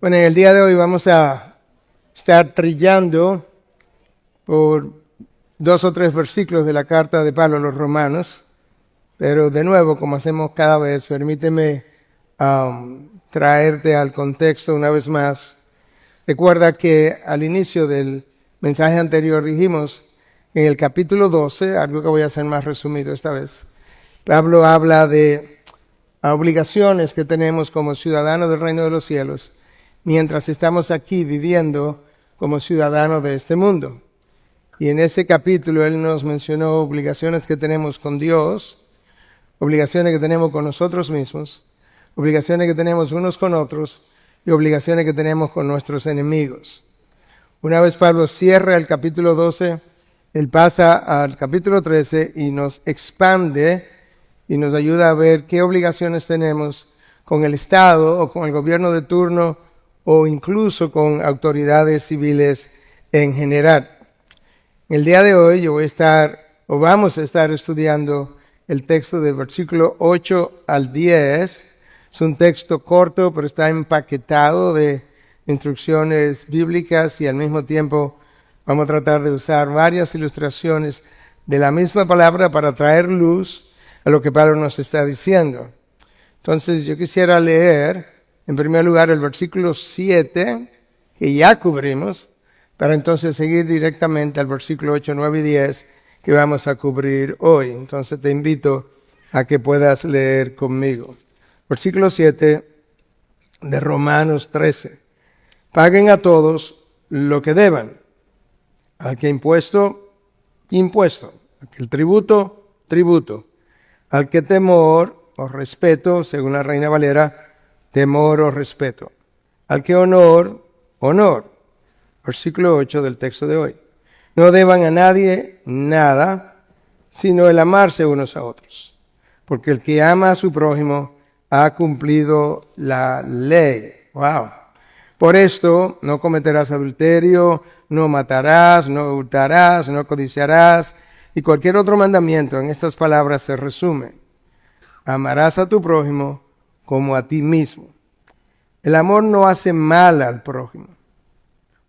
Bueno, en el día de hoy vamos a estar trillando por 2 o 3 versículos de la carta de Pablo a los Romanos, pero de nuevo, como hacemos cada vez, permíteme traerte al contexto una vez más. Recuerda que al inicio del mensaje anterior dijimos en el capítulo 12, algo que voy a hacer más resumido esta vez, Pablo habla de obligaciones que tenemos como ciudadanos del reino de los cielos, mientras estamos aquí viviendo como ciudadanos de este mundo. Y en ese capítulo él nos mencionó obligaciones que tenemos con Dios, obligaciones que tenemos con nosotros mismos, obligaciones que tenemos unos con otros y obligaciones que tenemos con nuestros enemigos. Una vez Pablo cierra el capítulo 12, él pasa al capítulo 13 y nos expande y nos ayuda a ver qué obligaciones tenemos con el Estado o con el gobierno de turno o incluso con autoridades civiles en general. El día de hoy vamos a estar estudiando el texto del versículo 8 al 10. Es un texto corto, pero está empaquetado de instrucciones bíblicas y al mismo tiempo vamos a tratar de usar varias ilustraciones de la misma palabra para traer luz a lo que Pablo nos está diciendo. Entonces yo quisiera leer en primer lugar el versículo 7, que ya cubrimos, para entonces seguir directamente al versículo 8, 9 y 10, que vamos a cubrir hoy. Entonces te invito a que puedas leer conmigo. Versículo 7 de Romanos 13. Paguen a todos lo que deban. Al que impuesto, impuesto. Al que el tributo, tributo. Al que temor o respeto, según la Reina Valera, temor o respeto. Al que honor, honor. Versículo 8 del texto de hoy. No deban a nadie nada, sino el amarse unos a otros. Porque el que ama a su prójimo ha cumplido la ley. Wow. Por esto no cometerás adulterio, no matarás, no hurtarás, no codiciarás. Y cualquier otro mandamiento en estas palabras se resume. Amarás a tu prójimo como a ti mismo. El amor no hace mal al prójimo.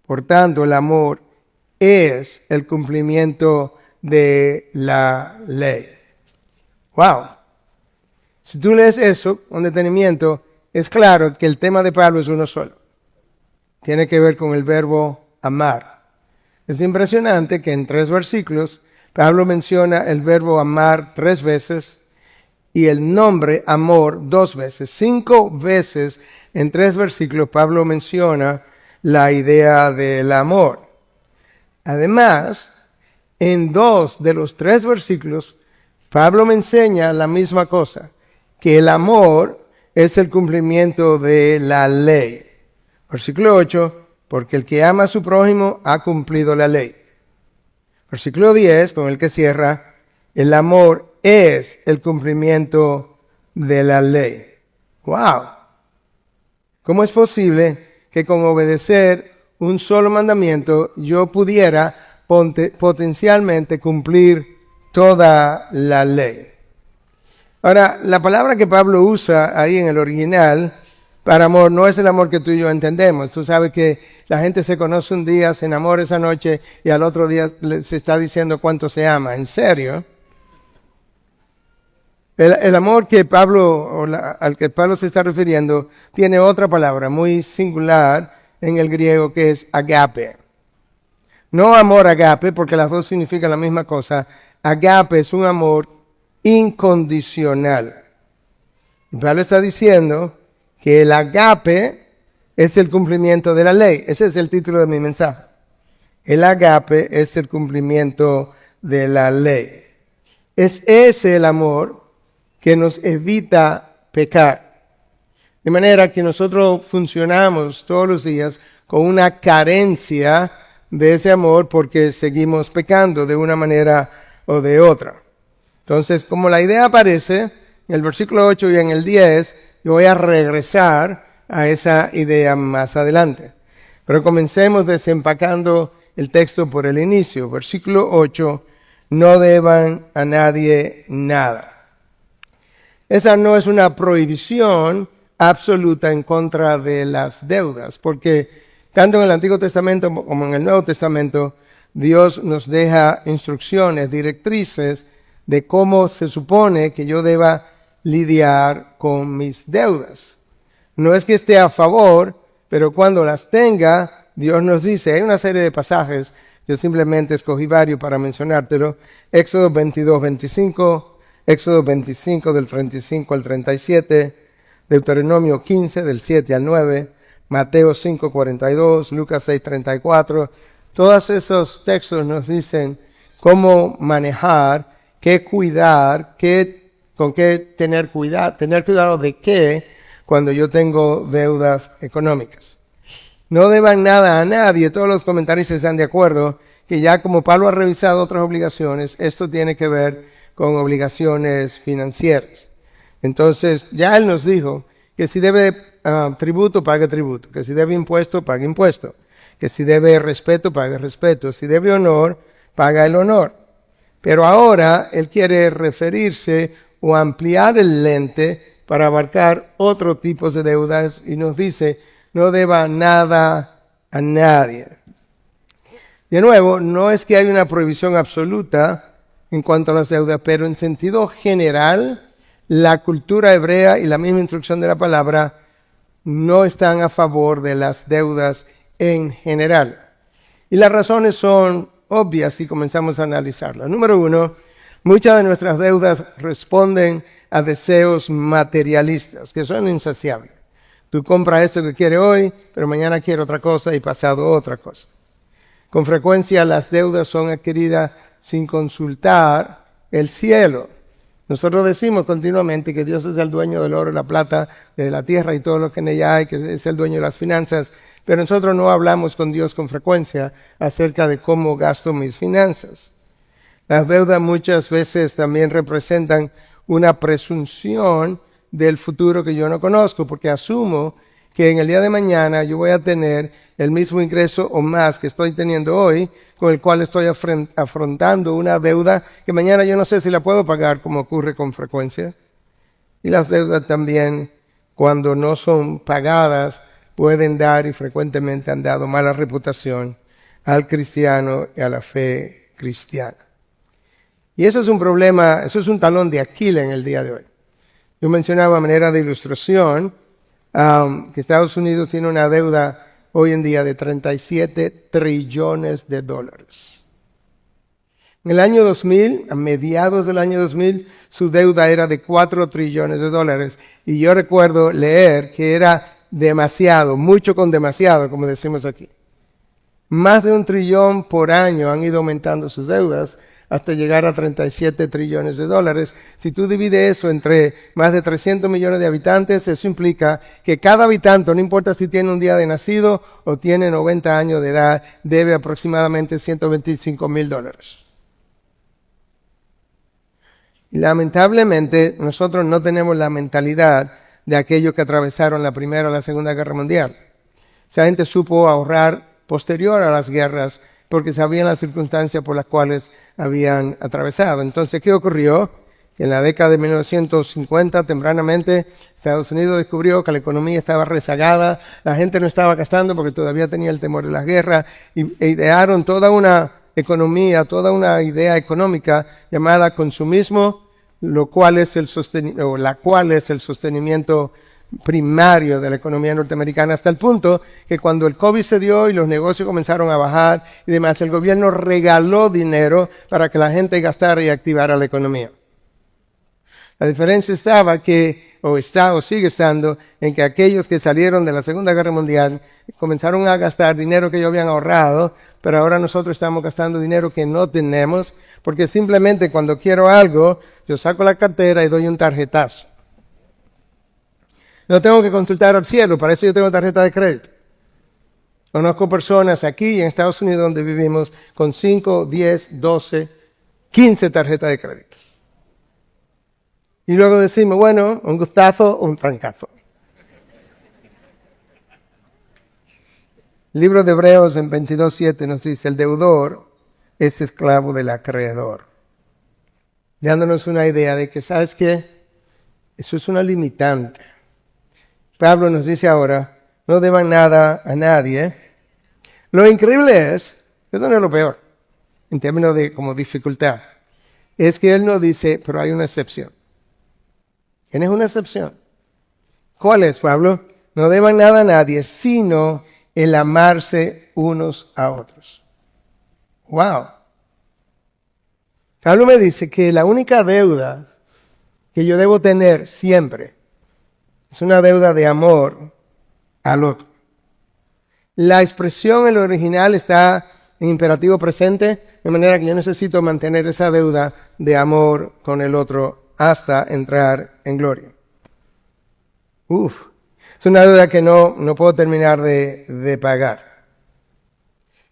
Por tanto, el amor es el cumplimiento de la ley. Wow. Si tú lees eso con detenimiento, es claro que el tema de Pablo es uno solo. Tiene que ver con el verbo amar. Es impresionante que en 3 versículos Pablo menciona el verbo amar 3 veces y el nombre amor 2 veces. 5 veces en 3 versículos Pablo menciona la idea del amor. Además, en 2 de los 3 versículos Pablo me enseña la misma cosa, que el amor es el cumplimiento de la ley. Versículo 8, porque el que ama a su prójimo ha cumplido la ley. Versículo 10, con el que cierra, el amor es el cumplimiento de la ley. ¡Wow! ¿Cómo es posible que con obedecer un solo mandamiento yo pudiera potencialmente cumplir toda la ley? Ahora, la palabra que Pablo usa ahí en el original para amor no es el amor que tú y yo entendemos. Tú sabes que la gente se conoce un día, se enamora esa noche y al otro día se está diciendo cuánto se ama. ¿En serio? El amor que al que Pablo se está refiriendo tiene otra palabra muy singular en el griego que es agape. No amor agape, porque las dos significan la misma cosa. Agape es un amor incondicional. Y Pablo está diciendo que el agape es el cumplimiento de la ley. Ese es el título de mi mensaje. El agape es el cumplimiento de la ley. Es ese el amor que nos evita pecar. De manera que nosotros funcionamos todos los días con una carencia de ese amor porque seguimos pecando de una manera o de otra. Entonces, como la idea aparece en el versículo 8 y en el 10, yo voy a regresar a esa idea más adelante. Pero comencemos desempacando el texto por el inicio. Versículo 8, no deban a nadie nada. Esa no es una prohibición absoluta en contra de las deudas, porque tanto en el Antiguo Testamento como en el Nuevo Testamento, Dios nos deja instrucciones, directrices de cómo se supone que yo deba lidiar con mis deudas. No es que esté a favor, pero cuando las tenga, Dios nos dice, hay una serie de pasajes, yo simplemente escogí varios para mencionártelo, Éxodo 22, 25, Éxodo 25 del 35 al 37, Deuteronomio 15 del 7 al 9, Mateo 5, 42, Lucas 6, 34, todos esos textos nos dicen cómo manejar, qué cuidar, con qué tener cuidado de qué cuando yo tengo deudas económicas. No deban nada a nadie, todos los comentaristas están de acuerdo que ya como Pablo ha revisado otras obligaciones, esto tiene que ver con obligaciones financieras. Entonces, ya él nos dijo que si debe tributo, pague tributo, que si debe impuesto, pague impuesto, que si debe respeto, pague respeto, si debe honor, paga el honor. Pero ahora él quiere referirse o ampliar el lente para abarcar otro tipo de deudas y nos dice, no deba nada a nadie. De nuevo, no es que hay una prohibición absoluta en cuanto a las deudas, pero en sentido general, la cultura hebrea y la misma instrucción de la palabra no están a favor de las deudas en general. Y las razones son obvias si comenzamos a analizarlas. Número uno, muchas de nuestras deudas responden a deseos materialistas que son insaciables. Tú compras esto que quieres hoy, pero mañana quieres otra cosa y pasado otra cosa. Con frecuencia las deudas son adquiridas sin consultar el cielo. Nosotros decimos continuamente que Dios es el dueño del oro y la plata, de la tierra y todo lo que en ella hay, que es el dueño de las finanzas, pero nosotros no hablamos con Dios con frecuencia acerca de cómo gasto mis finanzas. Las deudas muchas veces también representan una presunción del futuro que yo no conozco, porque asumo que en el día de mañana yo voy a tener el mismo ingreso o más que estoy teniendo hoy, con el cual estoy afrontando una deuda que mañana yo no sé si la puedo pagar, como ocurre con frecuencia. Y las deudas también, cuando no son pagadas, pueden dar y frecuentemente han dado mala reputación al cristiano y a la fe cristiana. Y eso es un problema, eso es un talón de Aquiles en el día de hoy. Yo mencionaba a manera de ilustración que Estados Unidos tiene una deuda hoy en día de 37 trillones de dólares. En el año 2000, a mediados del año 2000, su deuda era de 4 trillones de dólares. Y yo recuerdo leer que era demasiado, mucho con demasiado, como decimos aquí. Más de 1 trillón por año han ido aumentando sus deudas hasta llegar a 37 trillones de dólares. Si tú divides eso entre más de 300 millones de habitantes, eso implica que cada habitante, no importa si tiene un día de nacido o tiene 90 años de edad, debe aproximadamente $125,000. Y lamentablemente, nosotros no tenemos la mentalidad de aquellos que atravesaron la Primera o la Segunda Guerra Mundial. Esa gente supo ahorrar posterior a las guerras porque sabían las circunstancias por las cuales habían atravesado. Entonces, ¿qué ocurrió? En la década de 1950, tempranamente, Estados Unidos descubrió que la economía estaba rezagada, la gente no estaba gastando porque todavía tenía el temor de las guerras, e idearon toda una economía, toda una idea económica llamada consumismo, la cual es el sostenimiento primario de la economía norteamericana, hasta el punto que cuando el COVID se dio y los negocios comenzaron a bajar y demás, el gobierno regaló dinero para que la gente gastara y activara la economía. La diferencia está o sigue estando en que aquellos que salieron de la Segunda Guerra Mundial comenzaron a gastar dinero que ellos habían ahorrado, pero ahora nosotros estamos gastando dinero que no tenemos, porque simplemente cuando quiero algo, yo saco la cartera y doy un tarjetazo. No tengo que consultar al cielo, para eso yo tengo tarjeta de crédito. Conozco personas aquí en Estados Unidos donde vivimos con 5, 10, 12, 15 tarjetas de crédito. Y luego decimos, bueno, un gustazo o un trancazo. El libro de Hebreos en 22:7 nos dice, el deudor es esclavo del acreedor. Dándonos una idea de que, ¿sabes qué? Eso es una limitante. Pablo nos dice ahora, no deban nada a nadie. Lo increíble es, eso no es lo peor, en términos de como dificultad, es que él no dice, pero hay una excepción. ¿Quién es una excepción? ¿Cuál es, Pablo? No deban nada a nadie, sino el amarse unos a otros. ¡Wow! Pablo me dice que la única deuda que yo debo tener siempre es una deuda de amor al otro. La expresión en lo original está en imperativo presente, de manera que yo necesito mantener esa deuda de amor con el otro hasta entrar en gloria. Es una deuda que no puedo terminar de pagar.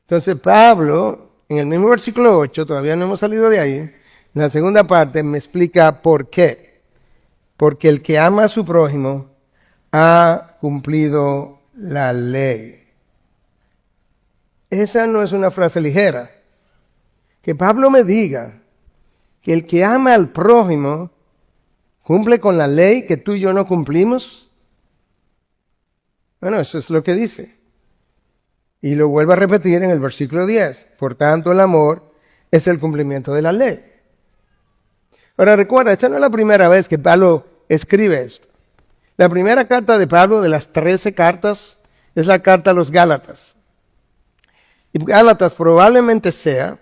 Entonces Pablo, en el mismo versículo 8, todavía no hemos salido de ahí, en la segunda parte me explica por qué. Porque el que ama a su prójimo ha cumplido la ley. Esa no es una frase ligera. Que Pablo me diga que el que ama al prójimo cumple con la ley que tú y yo no cumplimos. Bueno, eso es lo que dice. Y lo vuelvo a repetir en el versículo 10. Por tanto, el amor es el cumplimiento de la ley. Ahora recuerda, esta no es la primera vez que Pablo escribe esto. La primera carta de Pablo de las 13 cartas es la carta a los Gálatas. Y Gálatas probablemente sea,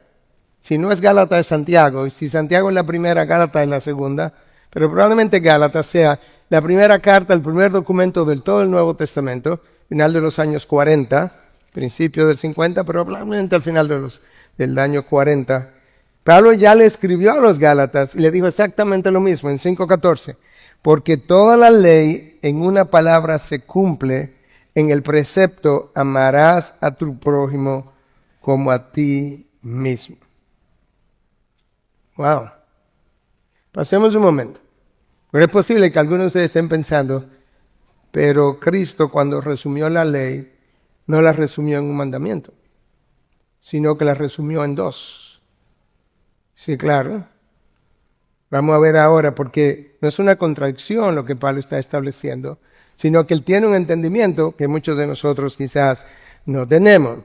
si no es Gálatas es Santiago, y si Santiago es la primera, Gálatas es la segunda, pero probablemente Gálatas sea la primera carta, el primer documento del todo el Nuevo Testamento, final de los años 40, principio del 50, pero probablemente al final del año 40. Pablo ya le escribió a los Gálatas y le dijo exactamente lo mismo en 5:14, porque toda la ley en una palabra se cumple en el precepto amarás a tu prójimo como a ti mismo. Wow. Pasemos un momento. Pero es posible que algunos de ustedes estén pensando, pero Cristo cuando resumió la ley, no la resumió en un mandamiento, sino que la resumió en 2. Sí, claro. Vamos a ver ahora, porque no es una contradicción lo que Pablo está estableciendo, sino que él tiene un entendimiento que muchos de nosotros quizás no tenemos.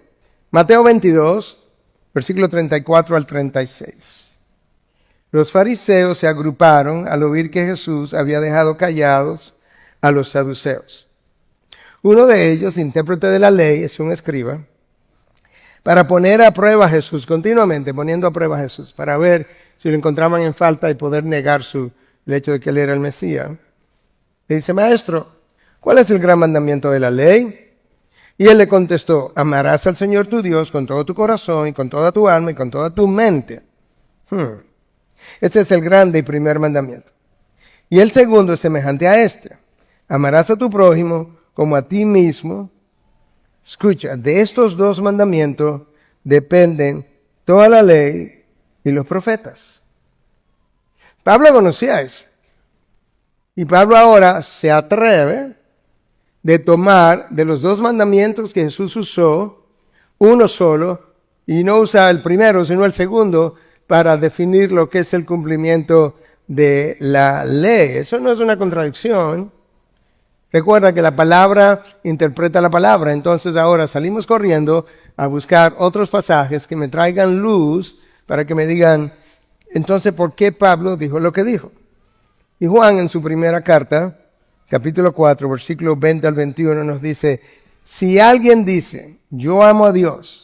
Mateo 22, versículo 34 al 36. Los fariseos se agruparon al oír que Jesús había dejado callados a los saduceos. Uno de ellos, intérprete de la ley, es un escriba, para poner a prueba a Jesús, continuamente poniendo a prueba a Jesús, para ver si lo encontraban en falta y poder negar el hecho de que él era el Mesías. Le dice, maestro, ¿cuál es el gran mandamiento de la ley? Y él le contestó, amarás al Señor tu Dios con todo tu corazón y con toda tu alma y con toda tu mente. Este es el grande y primer mandamiento. Y el segundo es semejante a este. Amarás a tu prójimo como a ti mismo. Escucha, de estos 2 mandamientos dependen toda la ley y los profetas. Pablo conocía eso. Y Pablo ahora se atreve de tomar de los 2 mandamientos que Jesús usó, uno solo, y no usa el primero, sino el segundo, para definir lo que es el cumplimiento de la ley. Eso no es una contradicción. Recuerda que la palabra interpreta la palabra, entonces ahora salimos corriendo a buscar otros pasajes que me traigan luz para que me digan, entonces, ¿por qué Pablo dijo lo que dijo? Y Juan en su primera carta, capítulo 4, versículo 20 al 21 nos dice, si alguien dice, yo amo a Dios,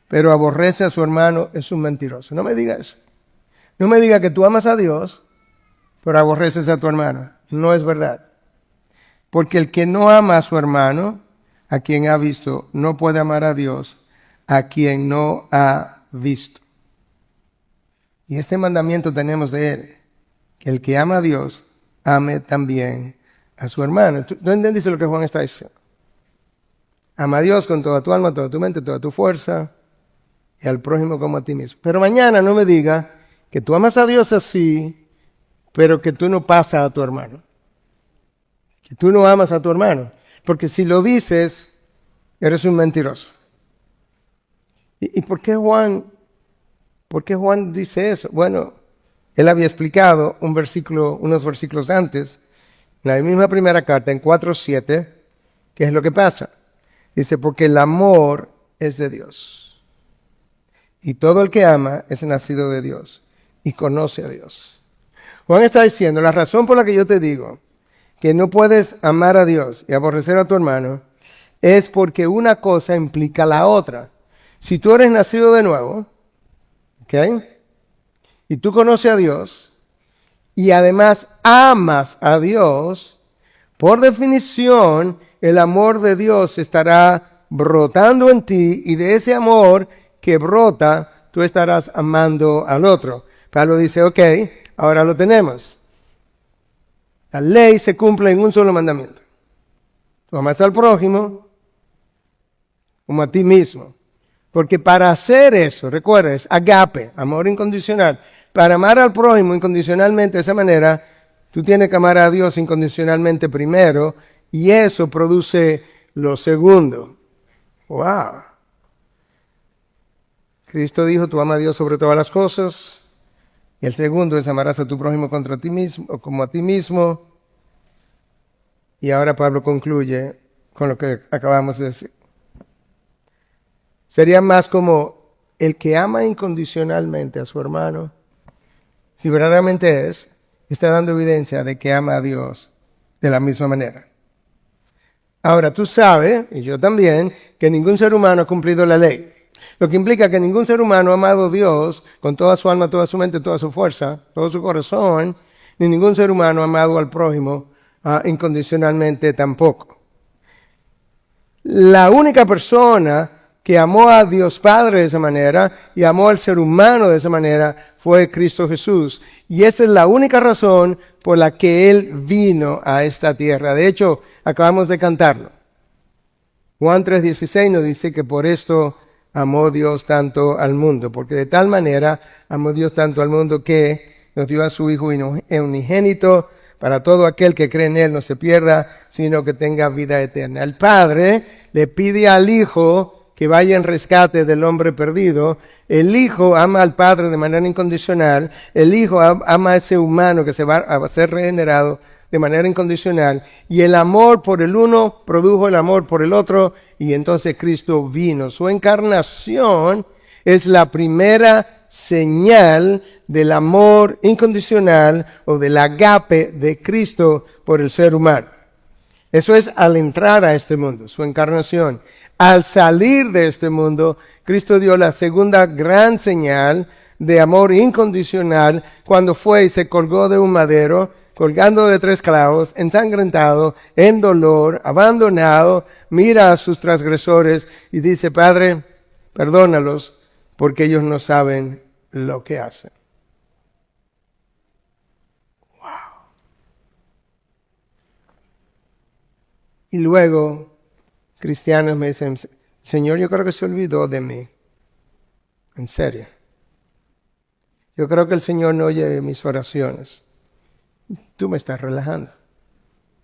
pero aborrece a su hermano, es un mentiroso. No me diga eso. No me diga que tú amas a Dios, pero aborreces a tu hermano. No es verdad. Porque el que no ama a su hermano, a quien ha visto, no puede amar a Dios, a quien no ha visto. Y este mandamiento tenemos de él, que el que ama a Dios, ame también a su hermano. ¿Tú entendiste lo que Juan está diciendo? Ama a Dios con toda tu alma, toda tu mente, toda tu fuerza, y al prójimo como a ti mismo. Pero mañana no me diga que tú amas a Dios así, pero que tú no pasas a tu hermano. Que tú no amas a tu hermano. Porque si lo dices, eres un mentiroso. ¿Y por qué Juan dice eso? Bueno, él había explicado unos versículos antes, la misma primera carta, en 4:7, ¿qué es lo que pasa? Dice, porque el amor es de Dios. Y todo el que ama es nacido de Dios y conoce a Dios. Juan está diciendo, la razón por la que yo te digo que no puedes amar a Dios y aborrecer a tu hermano es porque una cosa implica la otra. Si tú eres nacido de nuevo, ¿ok? Y tú conoces a Dios y además amas a Dios, por definición, el amor de Dios estará brotando en ti y de ese amor que brota, tú estarás amando al otro. Pablo dice, ok, ahora lo tenemos. La ley se cumple en un solo mandamiento. Tú amas al prójimo como a ti mismo. Porque para hacer eso, recuerda, es agape, amor incondicional. Para amar al prójimo incondicionalmente de esa manera, tú tienes que amar a Dios incondicionalmente primero, y eso produce lo segundo. ¡Wow! Cristo dijo, tú amas a Dios sobre todas las cosas. Y el segundo es amarás a tu prójimo contra ti mismo, o como a ti mismo. Y ahora Pablo concluye con lo que acabamos de decir. Sería más como el que ama incondicionalmente a su hermano, si verdaderamente está dando evidencia de que ama a Dios de la misma manera. Ahora, tú sabes, y yo también, que ningún ser humano ha cumplido la ley. Lo que implica que ningún ser humano ha amado a Dios con toda su alma, toda su mente, toda su fuerza, todo su corazón, ni ningún ser humano ha amado al prójimo incondicionalmente tampoco. La única persona que amó a Dios Padre de esa manera y amó al ser humano de esa manera fue Cristo Jesús. Y esa es la única razón por la que Él vino a esta tierra. De hecho, acabamos de cantarlo. Juan 3:16 nos dice que por esto amó Dios tanto al mundo, porque de tal manera amó Dios tanto al mundo que nos dio a su Hijo unigénito para todo aquel que cree en Él no se pierda, sino que tenga vida eterna. El Padre le pide al Hijo que vaya en rescate del hombre perdido. El Hijo ama al Padre de manera incondicional. El Hijo ama a ese humano que se va a ser regenerado de manera incondicional. Y el amor por el uno produjo el amor por el otro. Y entonces Cristo vino. Su encarnación es la primera señal del amor incondicional o del agape de Cristo por el ser humano. Eso es al entrar a este mundo, su encarnación. Al salir de este mundo, Cristo dio la segunda gran señal de amor incondicional cuando fue y se colgó de un madero, colgando de 3 clavos, ensangrentado, en dolor, abandonado, mira a sus transgresores y dice, Padre, perdónalos porque ellos no saben lo que hacen. Wow. Y luego cristianos me dicen, Señor, yo creo que se olvidó de mí. En serio. Yo creo que el Señor no oye mis oraciones. Tú me estás relajando.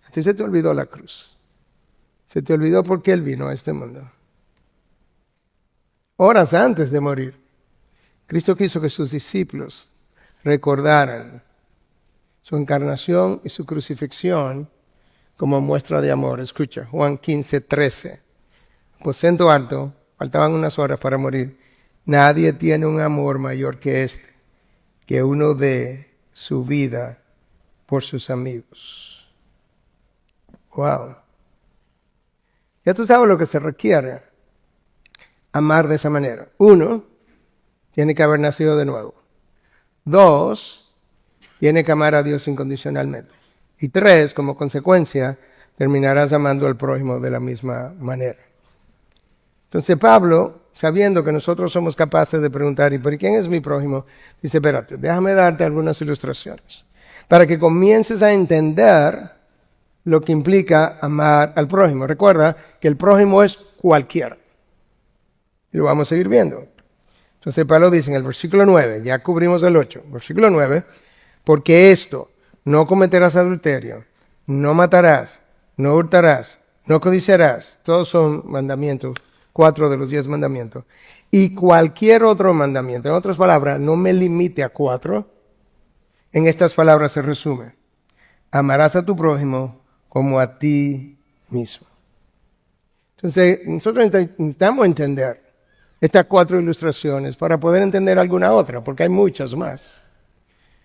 Entonces se te olvidó la cruz. Se te olvidó por qué Él vino a este mundo. Horas antes de morir, Cristo quiso que sus discípulos recordaran su encarnación y su crucifixión como muestra de amor. Escucha, Juan 15:13. Aposento alto, faltaban unas horas para morir. Nadie tiene un amor mayor que este, que uno dé su vida por sus amigos. Wow. Ya tú sabes lo que se requiere. Amar de esa manera. 1, tiene que haber nacido de nuevo. 2, tiene que amar a Dios incondicionalmente. Y 3, como consecuencia, terminarás amando al prójimo de la misma manera. Entonces Pablo, sabiendo que nosotros somos capaces de preguntar, ¿y por quién es mi prójimo? Dice, espérate, déjame darte algunas ilustraciones para que comiences a entender lo que implica amar al prójimo. Recuerda que el prójimo es cualquiera. Y lo vamos a seguir viendo. Entonces Pablo dice en el versículo 9, ya cubrimos el 8, versículo 9, porque esto, no cometerás adulterio, no matarás, no hurtarás, no codiciarás, todos son mandamientos, 4 de los 10 mandamientos, y cualquier otro mandamiento, en otras palabras, no me limite a 4, en estas palabras se resume, amarás a tu prójimo como a ti mismo. Entonces, nosotros necesitamos entender estas 4 ilustraciones para poder entender alguna otra, porque hay muchas más.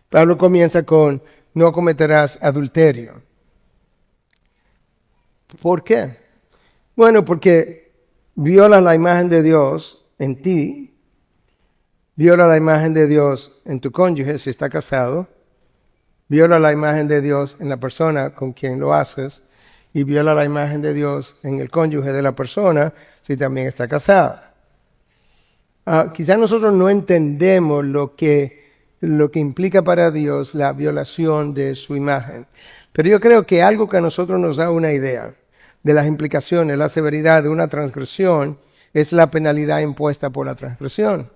Pablo comienza con, no cometerás adulterio. ¿Por qué? Bueno, porque viola la imagen de Dios en ti, viola la imagen de Dios en tu cónyuge si está casado, viola la imagen de Dios en la persona con quien lo haces y viola la imagen de Dios en el cónyuge de la persona si también está casada. Quizás nosotros no entendemos lo que implica para Dios la violación de su imagen. Pero yo creo que algo que a nosotros nos da una idea de las implicaciones, la severidad de una transgresión, es la penalidad impuesta por la transgresión.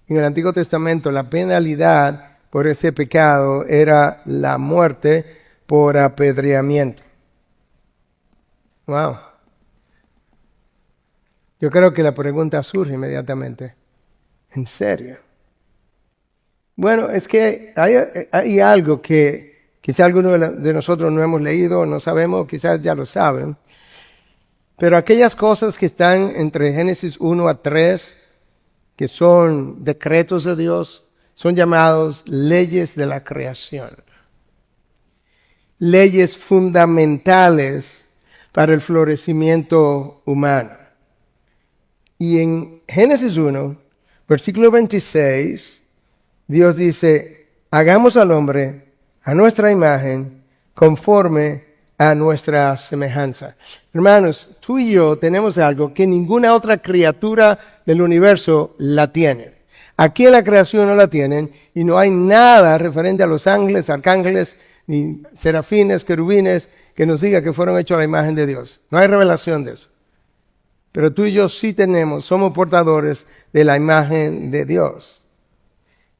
En el Antiguo Testamento la penalidad por ese pecado era la muerte por apedreamiento. Wow. Yo creo que la pregunta surge inmediatamente. ¿En serio? Bueno, es que hay algo que quizá algunos de nosotros no hemos leído, no sabemos, quizás ya lo saben. Pero aquellas cosas que están entre Génesis 1 a 3, que son decretos de Dios, son llamados leyes de la creación. Leyes fundamentales para el florecimiento humano. Y en Génesis 1, versículo 26, Dios dice, hagamos al hombre a nuestra imagen, conforme a nuestra semejanza. Hermanos, tú y yo tenemos algo que ninguna otra criatura del universo la tiene. Aquí en la creación no la tienen y no hay nada referente a los ángeles, arcángeles, ni serafines, querubines, que nos diga que fueron hechos a la imagen de Dios. No hay revelación de eso. Pero tú y yo sí tenemos, somos portadores de la imagen de Dios.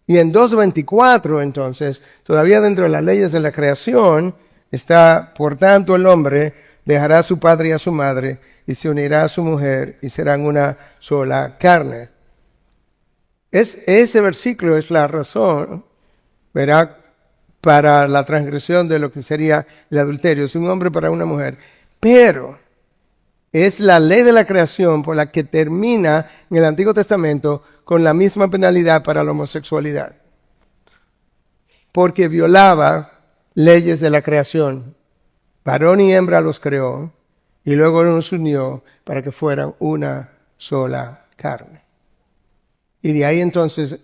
Y en 2:24, entonces, todavía dentro de las leyes de la creación, está, por tanto, el hombre dejará a su padre y a su madre, y se unirá a su mujer, y serán una sola carne. Ese versículo es la razón, ¿verdad?, para la transgresión de lo que sería el adulterio. Es un hombre para una mujer. Pero es la ley de la creación por la que termina en el Antiguo Testamento con la misma penalidad para la homosexualidad. Porque violaba leyes de la creación. Varón y hembra los creó y luego los unió para que fueran una sola carne. Y de ahí entonces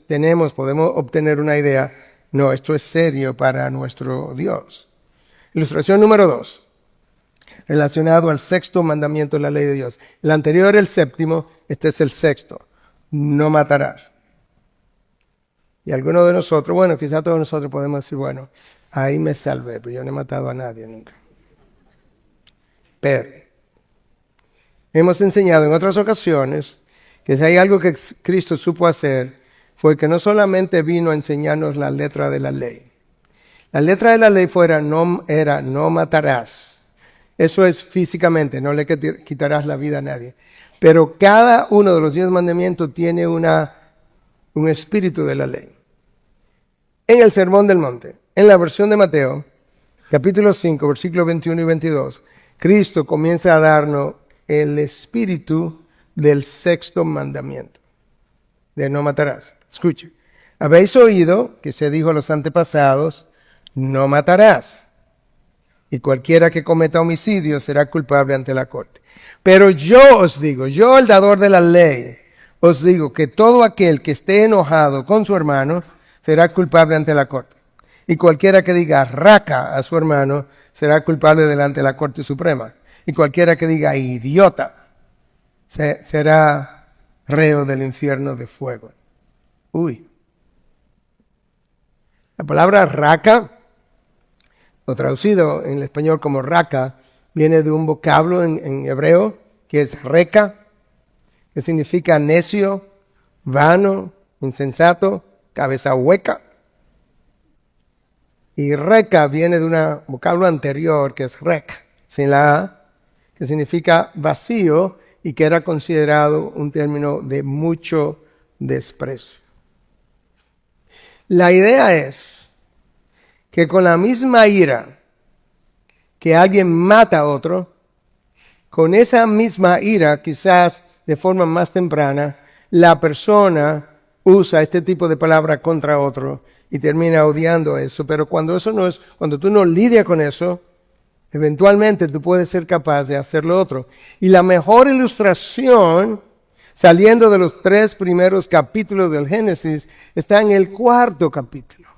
podemos obtener una idea, no, esto es serio para nuestro Dios. Ilustración número 2, relacionado al 6º mandamiento de la ley de Dios. El anterior era el 7º, este es el 6º. No matarás. Y algunos de nosotros, bueno, quizás todos nosotros podemos decir, bueno, ahí me salvé, pero yo no he matado a nadie nunca. Pero hemos enseñado en otras ocasiones que si hay algo que Cristo supo hacer, fue que no solamente vino a enseñarnos la letra de la ley. La letra de la ley era no matarás. Eso es físicamente, no le quitarás la vida a nadie. Pero cada uno de los 10 mandamientos tiene un espíritu de la ley. En el Sermón del Monte, en la versión de Mateo, capítulo 5, versículos 21 y 22, Cristo comienza a darnos el espíritu del 6º mandamiento, de no matarás. Escuche, habéis oído que se dijo a los antepasados, no matarás. Y cualquiera que cometa homicidio será culpable ante la corte. Pero yo os digo, yo el dador de la ley, os digo que todo aquel que esté enojado con su hermano será culpable ante la corte. Y cualquiera que diga raca a su hermano será culpable delante de la Corte Suprema. Y cualquiera que diga idiota será reo del infierno de fuego. Uy. La palabra raca, o traducido en el español como raca, viene de un vocablo en hebreo que es reca, que significa necio, vano, insensato, cabeza hueca. Y reca viene de un vocablo anterior que es rec, sin la A, que significa vacío y que era considerado un término de mucho desprecio. La idea es que con la misma ira que alguien mata a otro, con esa misma ira, quizás de forma más temprana, la persona usa este tipo de palabra contra otro y termina odiando eso. Pero cuando tú no lidias con eso, eventualmente tú puedes ser capaz de hacer lo otro. Y la mejor ilustración, saliendo de los 3 primeros capítulos del Génesis, está en el 4º capítulo.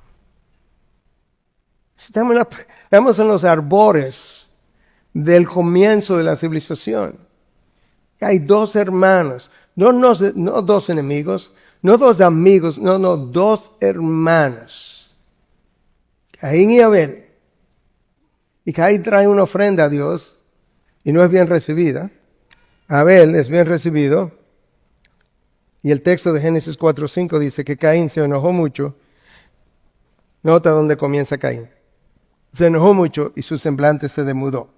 Estamos en los arbores del comienzo de la civilización. Hay 2 hermanos, no 2 enemigos, no 2 amigos, no, 2 hermanos. Caín y Abel. Y Caín trae una ofrenda a Dios y no es bien recibida. Abel es bien recibido. Y el texto de Génesis 4:5 dice que Caín se enojó mucho. Nota dónde comienza Caín. Se enojó mucho y su semblante se demudó.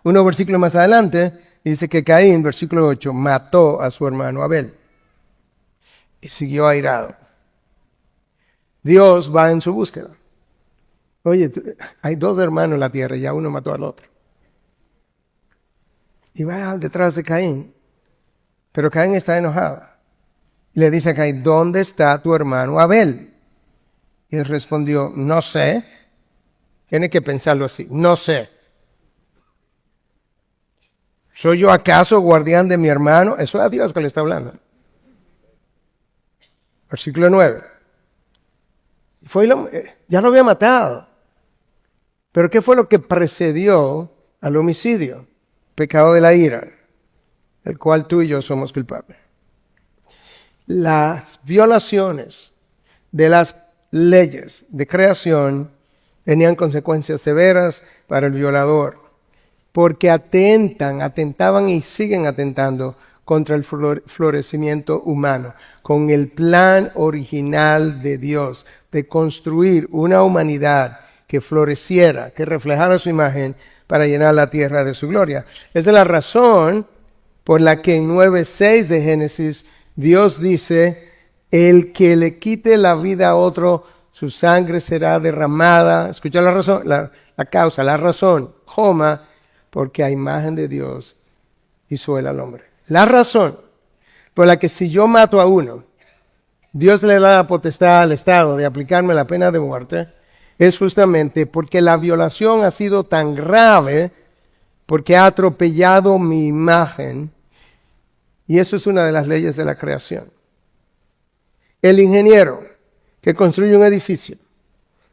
Unos versículos más adelante dice que Caín, versículo 8, mató a su hermano Abel y siguió airado. Dios va en su búsqueda. Oye, hay 2 hermanos en la tierra y ya uno mató al otro. Y va detrás de Caín. Pero Caín está enojado. Y le dice a Caín, ¿dónde está tu hermano Abel? Y él respondió, no sé. Tiene que pensarlo así, no sé. ¿Soy yo acaso guardián de mi hermano? Eso es a Dios que le está hablando. Versículo 9. Ya lo había matado. Pero ¿qué fue lo que precedió al homicidio? Pecado de la ira, el cual tú y yo somos culpables. Las violaciones de las leyes de creación tenían consecuencias severas para el violador, porque atentaban y siguen atentando contra el florecimiento humano, con el plan original de Dios de construir una humanidad que floreciera, que reflejara su imagen para llenar la tierra de su gloria. Esa es la razón por la que en 9:6 de Génesis Dios dice, el que le quite la vida a otro, su sangre será derramada. Escucha la razón, la causa, la razón, porque a imagen de Dios hizo él al hombre. La razón por la que si yo mato a uno, Dios le da la potestad al Estado de aplicarme la pena de muerte, es justamente porque la violación ha sido tan grave, porque ha atropellado mi imagen, y eso es una de las leyes de la creación. El ingeniero que construye un edificio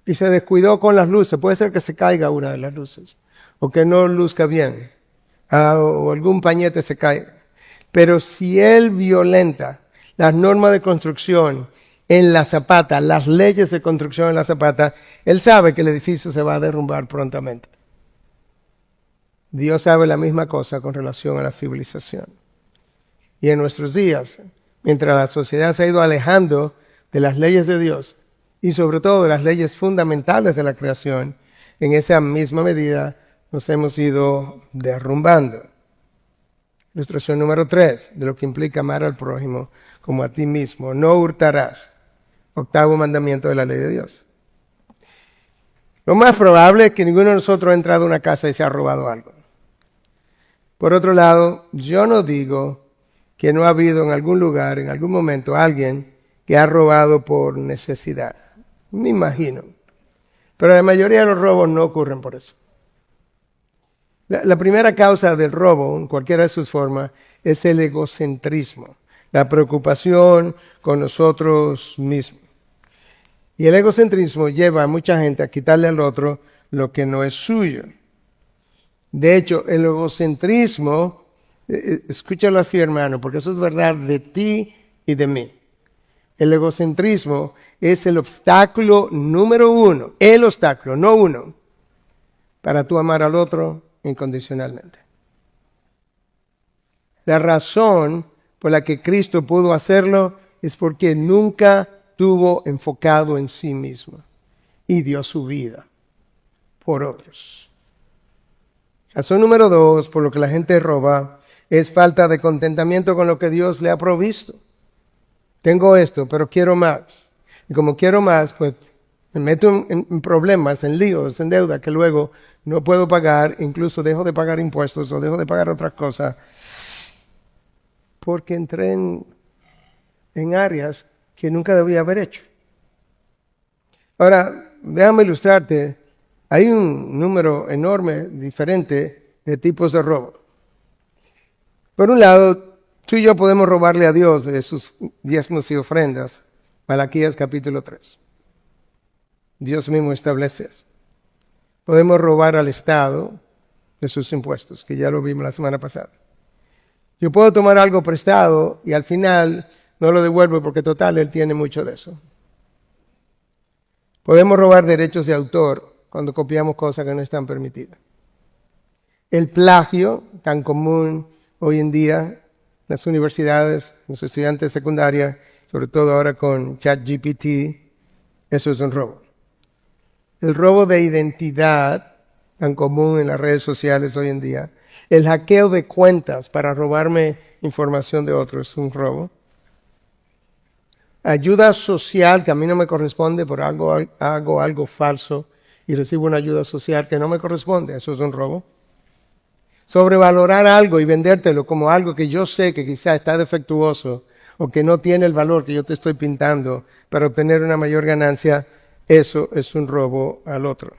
y se descuidó con las luces, puede ser que se caiga una de las luces, o que no luzca bien, o algún pañete se caiga. Pero si él violenta las normas de construcción en la zapata, las leyes de construcción en la zapata, él sabe que el edificio se va a derrumbar prontamente. Dios sabe la misma cosa con relación a la civilización. Y en nuestros días, mientras la sociedad se ha ido alejando de las leyes de Dios y sobre todo de las leyes fundamentales de la creación, en esa misma medida nos hemos ido derrumbando. Ilustración número 3 de lo que implica amar al prójimo como a ti mismo. No hurtarás. 8º mandamiento de la ley de Dios. Lo más probable es que ninguno de nosotros ha entrado a una casa y se ha robado algo. Por otro lado, yo no digo que no ha habido en algún lugar, en algún momento, alguien que ha robado por necesidad. Me imagino. Pero la mayoría de los robos no ocurren por eso. La primera causa del robo, en cualquiera de sus formas, es el egocentrismo, la preocupación con nosotros mismos. Y el egocentrismo lleva a mucha gente a quitarle al otro lo que no es suyo. De hecho, el egocentrismo, escúchalo así, hermano, porque eso es verdad de ti y de mí. El egocentrismo es el obstáculo número 1, el obstáculo, no uno, para tú amar al otro incondicionalmente. La razón por la que Cristo pudo hacerlo es porque nunca estuvo enfocado en sí mismo y dio su vida por otros. Razón número 2, por lo que la gente roba, es falta de contentamiento con lo que Dios le ha provisto. Tengo esto, pero quiero más. Y como quiero más, pues Me meto en problemas, en líos, en deuda que luego no puedo pagar, incluso dejo de pagar impuestos o dejo de pagar otras cosas, porque entré en áreas que nunca debía haber hecho. Ahora, déjame ilustrarte. Hay un número enorme, diferente, de tipos de robo. Por un lado, tú y yo podemos robarle a Dios de sus diezmos y ofrendas. Malaquías capítulo 3. Dios mismo establece eso. Podemos robar al Estado de sus impuestos, que ya lo vimos la semana pasada. Yo puedo tomar algo prestado y al final no lo devuelvo porque total, él tiene mucho de eso. Podemos robar derechos de autor cuando copiamos cosas que no están permitidas. El plagio, tan común hoy en día en las universidades, los estudiantes de secundaria, sobre todo ahora con ChatGPT, eso es un robo. El robo de identidad, tan común en las redes sociales hoy en día. El hackeo de cuentas para robarme información de otros es un robo. Ayuda social que a mí no me corresponde, por hago algo falso y recibo una ayuda social que no me corresponde, eso es un robo. Sobrevalorar algo y vendértelo como algo que yo sé que quizá está defectuoso o que no tiene el valor que yo te estoy pintando para obtener una mayor ganancia, eso es un robo al otro.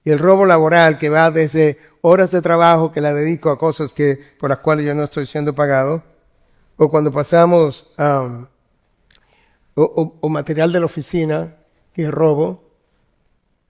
Y el robo laboral que va desde horas de trabajo que la dedico a cosas por las cuales yo no estoy siendo pagado, o cuando pasamos o material de la oficina que es robo,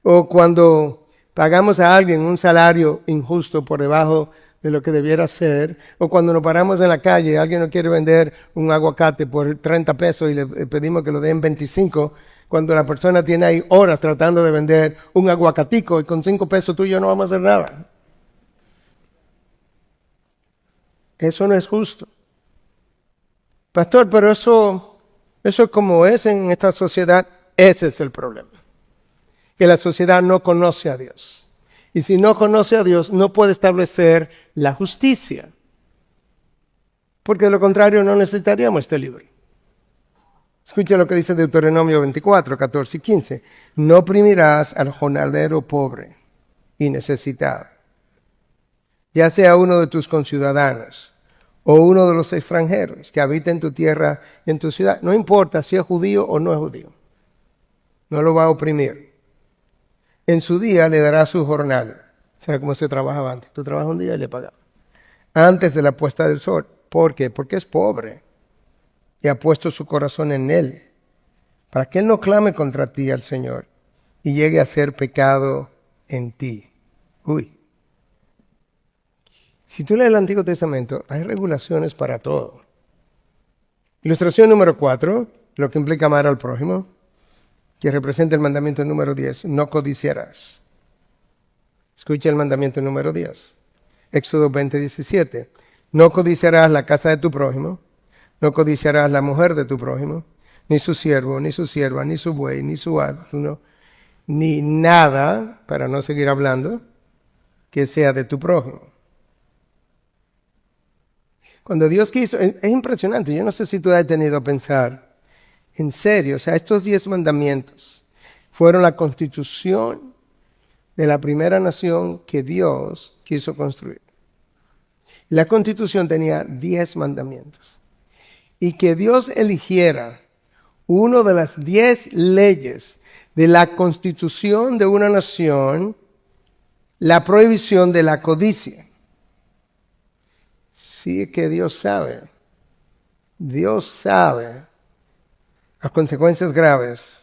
o cuando pagamos a alguien un salario injusto por debajo de lo que debiera ser, o cuando nos paramos en la calle y alguien nos quiere vender un aguacate por 30 pesos y le pedimos que lo den 25, cuando la persona tiene ahí horas tratando de vender un aguacatico y con 5 pesos tú y yo no vamos a hacer nada. Eso no es justo. Pastor, pero eso como es en esta sociedad, ese es el problema. Que la sociedad no conoce a Dios. Y si no conoce a Dios, no puede establecer la justicia. Porque de lo contrario no necesitaríamos este libro. Escucha lo que dice Deuteronomio 24, 14 y 15. No oprimirás al jornalero pobre y necesitado, ya sea uno de tus conciudadanos o uno de los extranjeros que habita en tu tierra y en tu ciudad. No importa si es judío o no es judío. No lo va a oprimir. En su día le dará su jornal. ¿Sabe cómo se trabajaba antes? Tú trabajas un día y le pagas. Antes de la puesta del sol. ¿Por qué? Porque es pobre y ha puesto su corazón en él, para que él no clame contra ti al Señor y llegue a ser pecado en ti. Uy. Si tú lees el Antiguo Testamento, hay regulaciones para todo. Ilustración número 4, lo que implica amar al prójimo, que representa el mandamiento número 10, no codiciarás. Escucha el mandamiento número 10, Éxodo 20, 17. No codiciarás la casa de tu prójimo, no codiciarás la mujer de tu prójimo, ni su siervo, ni su sierva, ni su buey, ni su asno, ni nada, para no seguir hablando, que sea de tu prójimo. Cuando Dios quiso, es impresionante, yo no sé si tú has tenido a pensar, en serio, o sea, estos 10 mandamientos fueron la constitución de la primera nación que Dios quiso construir. La constitución tenía 10 mandamientos. Y que Dios eligiera una de las 10 leyes de la constitución de una nación, la prohibición de la codicia. Sí, es que Dios sabe las consecuencias graves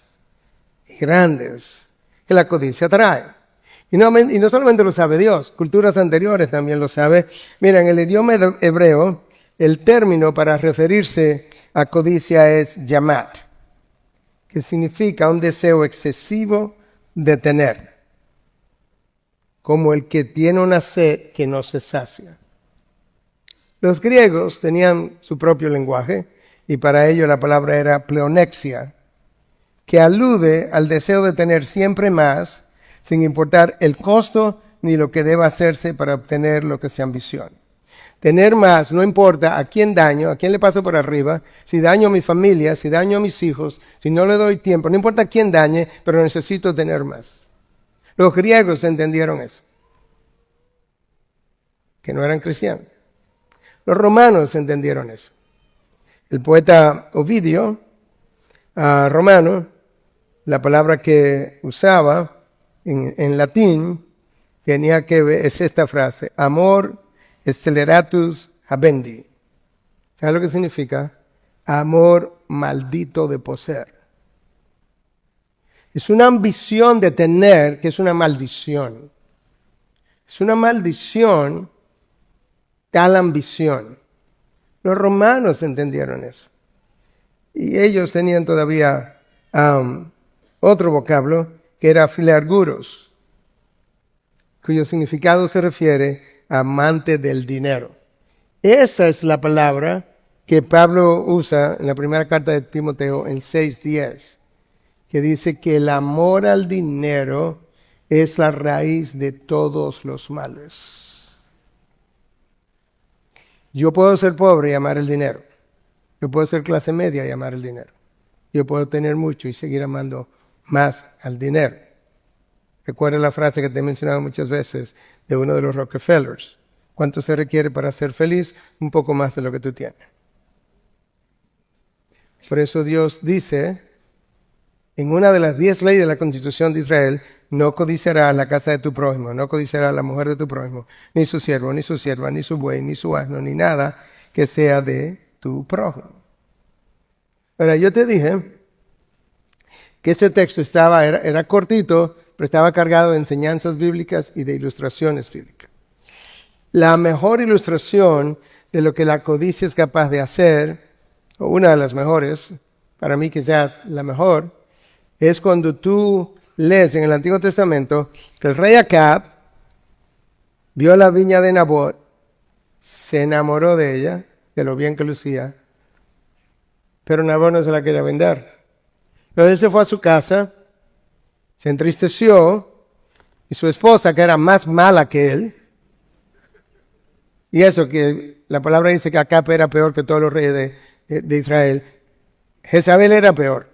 y grandes que la codicia trae. Y no solamente lo sabe Dios, culturas anteriores también lo sabe. Mira, en el idioma hebreo, el término para referirse a codicia es yamat, que significa un deseo excesivo de tener, como el que tiene una sed que no se sacia. Los griegos tenían su propio lenguaje y para ello la palabra era pleonexia, que alude al deseo de tener siempre más, sin importar el costo ni lo que deba hacerse para obtener lo que se ambiciona. Tener más, no importa a quién daño, a quién le paso por arriba, si daño a mi familia, si daño a mis hijos, si no le doy tiempo, no importa a quién dañe, pero necesito tener más. Los griegos entendieron eso, que no eran cristianos. Los romanos entendieron eso. El poeta Ovidio, romano, la palabra que usaba en latín tenía que ver, es esta frase, amor sceleratus habendi. ¿Sabes lo que significa? Amor maldito de poseer. Es una ambición de tener que es una maldición. Es una maldición tal ambición. Los romanos entendieron eso. Y ellos tenían todavía otro vocablo que era philarguros, cuyo significado se refiere a amante del dinero. Esa es la palabra que Pablo usa en la primera carta de Timoteo en 6:10, que dice que el amor al dinero es la raíz de todos los males. Yo puedo ser pobre y amar el dinero. Yo puedo ser clase media y amar el dinero. Yo puedo tener mucho y seguir amando más al dinero. Recuerda la frase que te he mencionado muchas veces de uno de los Rockefellers. ¿Cuánto se requiere para ser feliz? Un poco más de lo que tú tienes. Por eso Dios dice, en una de las 10 leyes de la Constitución de Israel, no codiciarás la casa de tu prójimo, no codiciarás la mujer de tu prójimo, ni su siervo, ni su sierva, ni su buey, ni su asno, ni nada que sea de tu prójimo. Ahora, yo te dije que este texto era cortito, pero estaba cargado de enseñanzas bíblicas y de ilustraciones bíblicas. La mejor ilustración de lo que la codicia es capaz de hacer, o una de las mejores, para mí quizás la mejor, es cuando tú lees en el Antiguo Testamento que el rey Acab vio la viña de Nabot, se enamoró de ella, de lo bien que lucía, pero Nabot no se la quería vender. Entonces él se fue a su casa, se entristeció, y su esposa, que era más mala que él, y eso que la palabra dice que Acab era peor que todos los reyes de Israel, Jezabel era peor.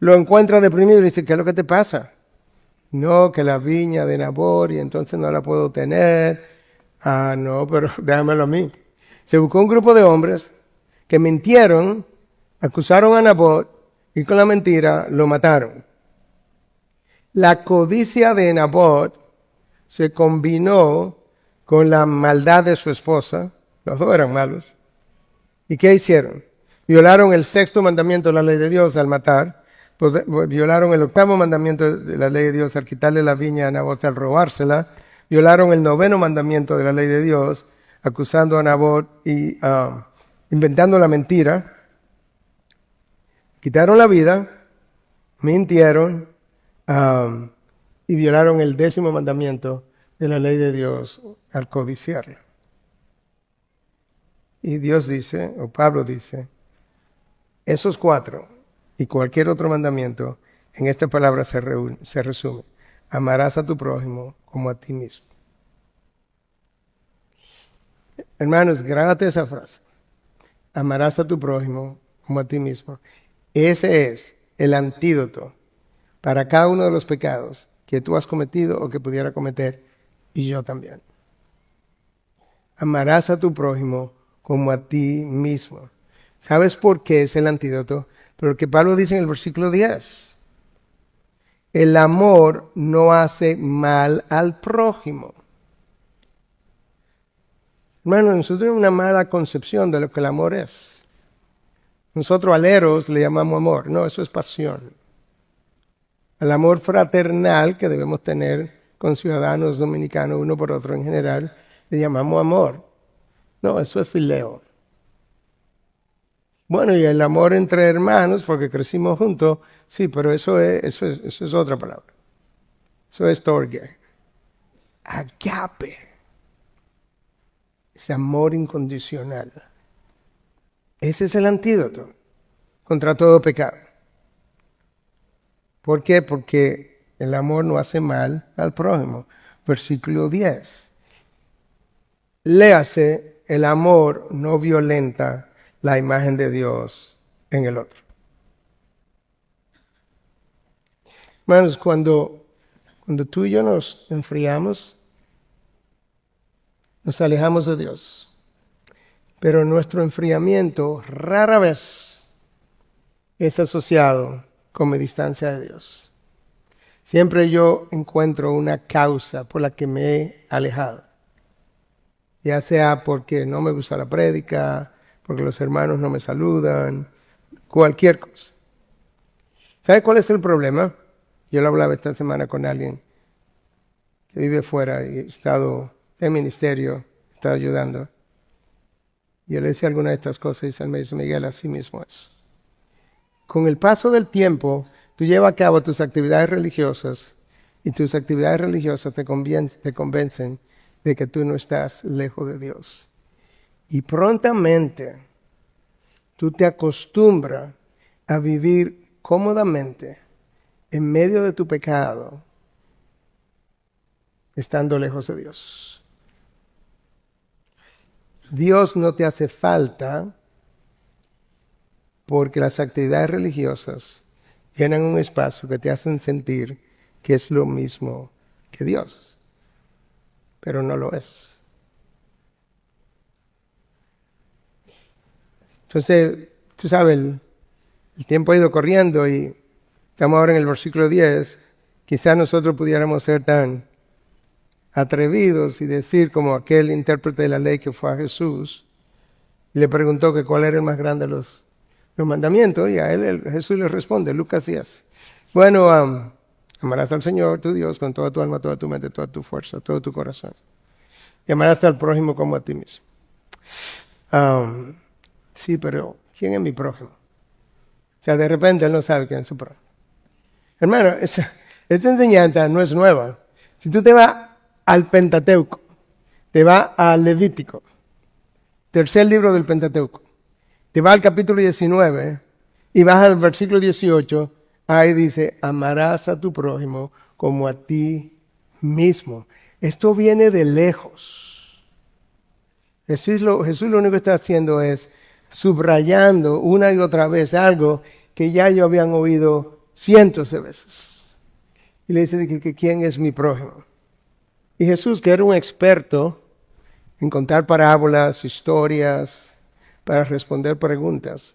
Lo encuentra deprimido y le dice, ¿qué es lo que te pasa? No, que la viña de Nabot y entonces no la puedo tener. Ah, no, pero déjamelo a mí. Se buscó un grupo de hombres que mintieron, acusaron a Nabot y con la mentira lo mataron. La codicia de Nabot se combinó con la maldad de su esposa. Los dos eran malos. ¿Y qué hicieron? Violaron el 6º mandamiento de la ley de Dios al matar. Violaron el 8º mandamiento de la ley de Dios al quitarle la viña a Nabot, al robársela. Violaron el 9º mandamiento de la ley de Dios, acusando a Nabot y inventando la mentira. Quitaron la vida, mintieron y violaron el 10º mandamiento de la ley de Dios al codiciarla. Y Dios dice, o Pablo dice, esos 4 y cualquier otro mandamiento, en esta palabra se resume. Amarás a tu prójimo como a ti mismo. Hermanos, grábate esa frase. Amarás a tu prójimo como a ti mismo. Ese es el antídoto para cada uno de los pecados que tú has cometido o que pudiera cometer, y yo también. Amarás a tu prójimo como a ti mismo. ¿Sabes por qué es el antídoto? Pero que Pablo dice en el versículo 10. El amor no hace mal al prójimo. Hermano, nosotros tenemos una mala concepción de lo que el amor es. Nosotros aleros le llamamos amor. No, eso es pasión. El amor fraternal que debemos tener con ciudadanos dominicanos, uno por otro en general, le llamamos amor. No, eso es fileo. Bueno, y el amor entre hermanos, porque crecimos juntos, sí, pero eso es otra palabra. Eso es storge. Agape. Es amor incondicional. Ese es el antídoto contra todo pecado. ¿Por qué? Porque el amor no hace mal al prójimo. Versículo 10. léase, el amor no violenta la imagen de Dios en el otro. Hermanos, cuando tú y yo nos enfriamos, nos alejamos de Dios. Pero nuestro enfriamiento rara vez es asociado con mi distancia de Dios. Siempre yo encuentro una causa por la que me he alejado. Ya sea porque no me gusta la prédica, porque los hermanos no me saludan, cualquier cosa. ¿Sabe cuál es el problema? Yo lo hablaba esta semana con alguien que vive fuera y he estado en ministerio, he estado ayudando. Y yo le decía alguna de estas cosas y él me dice, Miguel, así mismo es. Con el paso del tiempo, tú llevas a cabo tus actividades religiosas y tus actividades religiosas te convencen de que tú no estás lejos de Dios. Y prontamente tú te acostumbras a vivir cómodamente en medio de tu pecado, estando lejos de Dios. Dios no te hace falta porque las actividades religiosas llenan un espacio que te hacen sentir que es lo mismo que Dios, pero no lo es. Entonces, tú sabes, el tiempo ha ido corriendo y estamos ahora en el versículo 10. Quizás nosotros pudiéramos ser tan atrevidos y decir como aquel intérprete de la ley que fue a Jesús y le preguntó que cuál era el más grande de los mandamientos, y a él Jesús le responde, Lucas 10. Bueno, amarás al Señor tu Dios con toda tu alma, toda tu mente, toda tu fuerza, todo tu corazón. Y amarás al prójimo como a ti mismo. Sí, pero ¿quién es mi prójimo? O sea, de repente él no sabe quién es su prójimo. Hermano, esta enseñanza no es nueva. Si tú te vas al Pentateuco, te vas al Levítico, tercer libro del Pentateuco, te vas al capítulo 19 y vas al versículo 18, ahí dice, amarás a tu prójimo como a ti mismo. Esto viene de lejos. Jesús lo único que está haciendo es subrayando una y otra vez algo que ya yo habían oído cientos de veces. Y le dice que quién es mi prójimo. Y Jesús, que era un experto en contar parábolas, historias, para responder preguntas,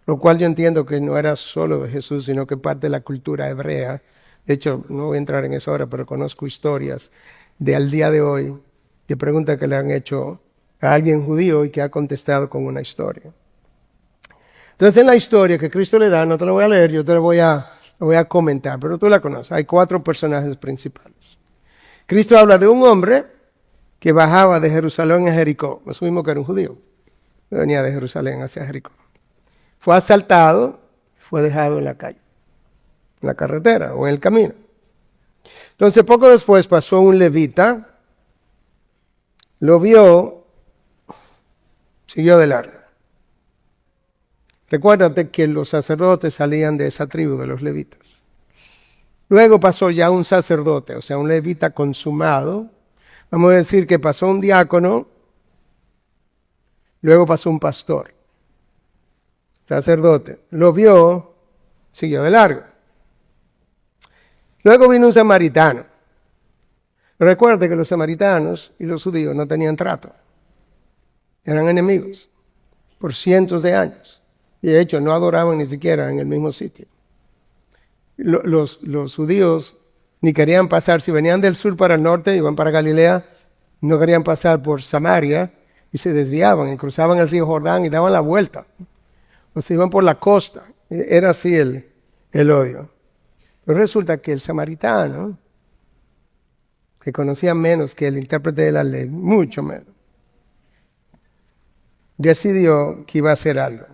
lo cual yo entiendo que no era solo de Jesús, sino que parte de la cultura hebrea. De hecho, no voy a entrar en eso ahora, pero conozco historias de al día de hoy, de preguntas que le han hecho a alguien judío y que ha contestado con una historia. Entonces, en la historia que Cristo le da, no te la voy a leer, yo te la voy a comentar, pero tú la conoces. Hay 4 personajes principales. Cristo habla de un hombre que bajaba de Jerusalén a Jericó. Asumimos que era un judío. Venía de Jerusalén hacia Jericó. Fue asaltado, fue dejado en la calle, en la carretera o en el camino. Entonces, poco después pasó un levita, lo vio, siguió de largo. Recuérdate que los sacerdotes salían de esa tribu de los levitas. Luego pasó ya un sacerdote, o sea, un levita consumado. Vamos a decir que pasó un diácono, luego pasó un pastor, sacerdote. Lo vio, siguió de largo. Luego vino un samaritano. Recuerde que los samaritanos y los judíos no tenían trato. Eran enemigos por cientos de años. Y de hecho no adoraban ni siquiera en el mismo sitio. Los judíos ni querían pasar, si venían del sur para el norte, iban para Galilea, no querían pasar por Samaria y se desviaban y cruzaban el río Jordán y daban la vuelta. O se iban por la costa. Era así el odio. Pero resulta que el samaritano, que conocía menos que el intérprete de la ley, mucho menos, decidió que iba a hacer algo.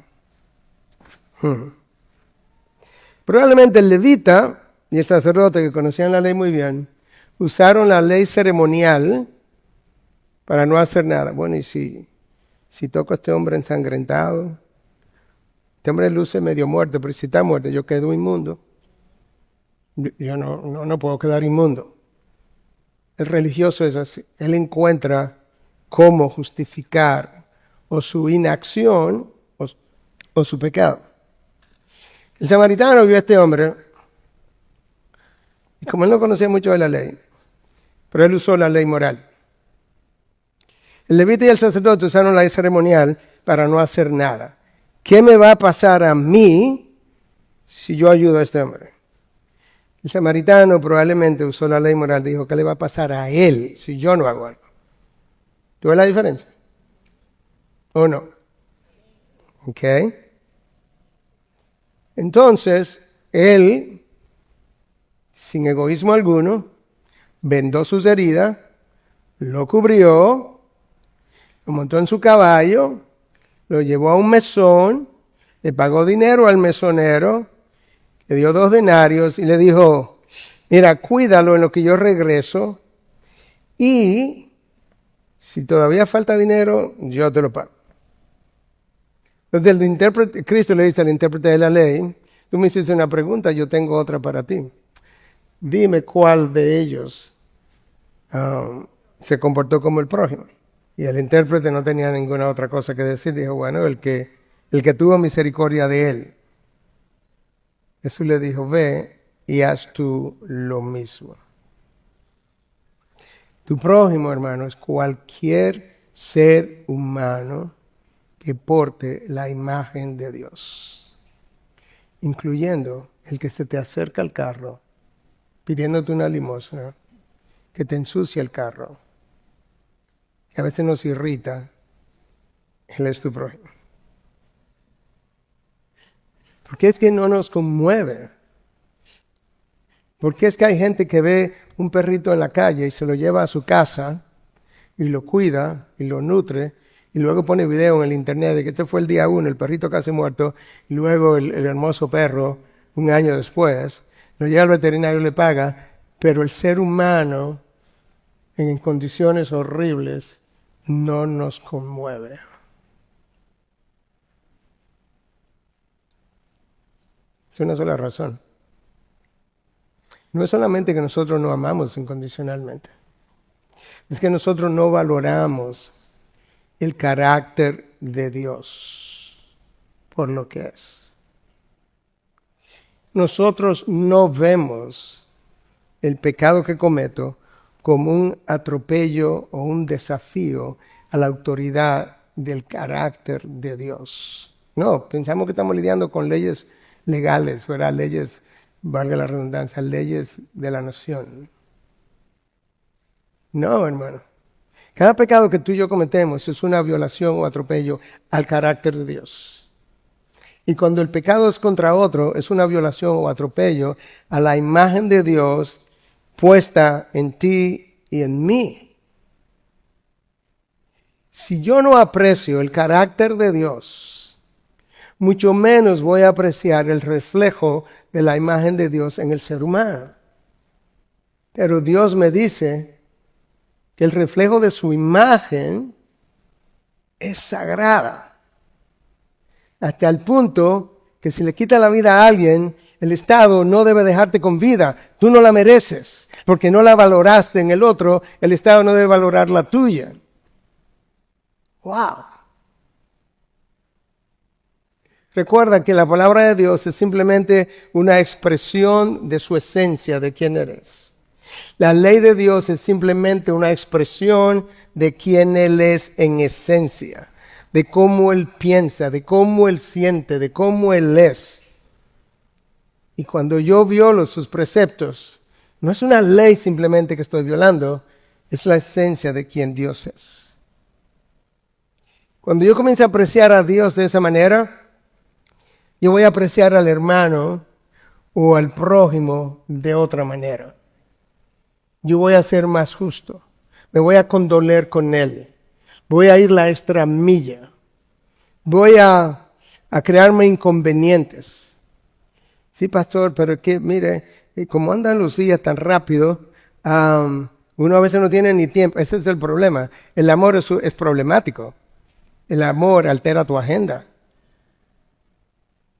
Probablemente el levita y el sacerdote, que conocían la ley muy bien, usaron la ley ceremonial para no hacer nada. Bueno, y si toco a este hombre ensangrentado, este hombre luce medio muerto, pero si está muerto yo quedo inmundo. Yo no puedo quedar inmundo. El religioso es así. Él encuentra cómo justificar o su inacción o su pecado. El samaritano vio a este hombre, y como él no conocía mucho de la ley, pero él usó la ley moral. El levita y el sacerdote usaron la ley ceremonial para no hacer nada. ¿Qué me va a pasar a mí si yo ayudo a este hombre? El samaritano probablemente usó la ley moral, dijo, ¿qué le va a pasar a él si yo no hago algo? ¿Tú ves la diferencia? ¿O no? ¿Ok? Entonces, él, sin egoísmo alguno, vendó sus heridas, lo cubrió, lo montó en su caballo, lo llevó a un mesón, le pagó dinero al mesonero, le dio 2 denarios y le dijo, mira, cuídalo en lo que yo regreso y si todavía falta dinero, yo te lo pago. Entonces Cristo le dice al intérprete de la ley, tú me hiciste una pregunta, yo tengo otra para ti. Dime cuál de ellos se comportó como el prójimo. Y el intérprete no tenía ninguna otra cosa que decir, dijo, bueno, el que tuvo misericordia de él. Jesús le dijo, ve y haz tú lo mismo. Tu prójimo, hermano, es cualquier ser humano que porte la imagen de Dios, incluyendo el que se te acerca al carro pidiéndote una limosna, que te ensucia el carro, que a veces nos irrita. Él es tu prójimo. ¿Por qué es que no nos conmueve? ¿Por qué es que hay gente que ve un perrito en la calle y se lo lleva a su casa y lo cuida y lo nutre y luego pone video en el internet de que este fue el día 1, el perrito casi muerto, y luego el hermoso perro un año después, lo lleva al veterinario y le paga, pero el ser humano en condiciones horribles no nos conmueve? Es una sola razón. No es solamente que nosotros no amamos incondicionalmente, es que nosotros no valoramos el carácter de Dios por lo que es. Nosotros no vemos el pecado que cometo como un atropello o un desafío a la autoridad del carácter de Dios. No, pensamos que estamos lidiando con leyes legales, ¿verdad? Leyes, valga la redundancia, leyes de la nación. No, hermano. Cada pecado que tú y yo cometemos es una violación o atropello al carácter de Dios. Y cuando el pecado es contra otro, es una violación o atropello a la imagen de Dios puesta en ti y en mí. Si yo no aprecio el carácter de Dios, mucho menos voy a apreciar el reflejo de la imagen de Dios en el ser humano. Pero Dios me dice que el reflejo de su imagen es sagrada, hasta el punto que si le quita la vida a alguien, el Estado no debe dejarte con vida. Tú no la mereces, porque no la valoraste en el otro, el Estado no debe valorar la tuya. ¡Wow! Recuerda que la palabra de Dios es simplemente una expresión de su esencia, de quién eres. La ley de Dios es simplemente una expresión de quién Él es en esencia, de cómo Él piensa, de cómo Él siente, de cómo Él es. Y cuando yo violo sus preceptos, no es una ley simplemente que estoy violando, es la esencia de quién Dios es. Cuando yo comienzo a apreciar a Dios de esa manera, yo voy a apreciar al hermano o al prójimo de otra manera. Yo voy a ser más justo, me voy a condoler con él, voy a ir la extra milla, voy a crearme inconvenientes. Sí, pastor, pero es que, mire, como andan los días tan rápido, uno a veces no tiene ni tiempo. Ese es el problema. El amor es problemático. El amor altera tu agenda.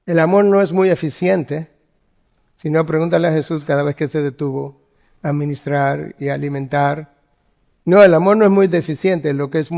El amor no es muy eficiente. Si no, pregúntale a Jesús cada vez que se detuvo a ministrar y a alimentar. No, el amor no es muy deficiente. Lo que es muy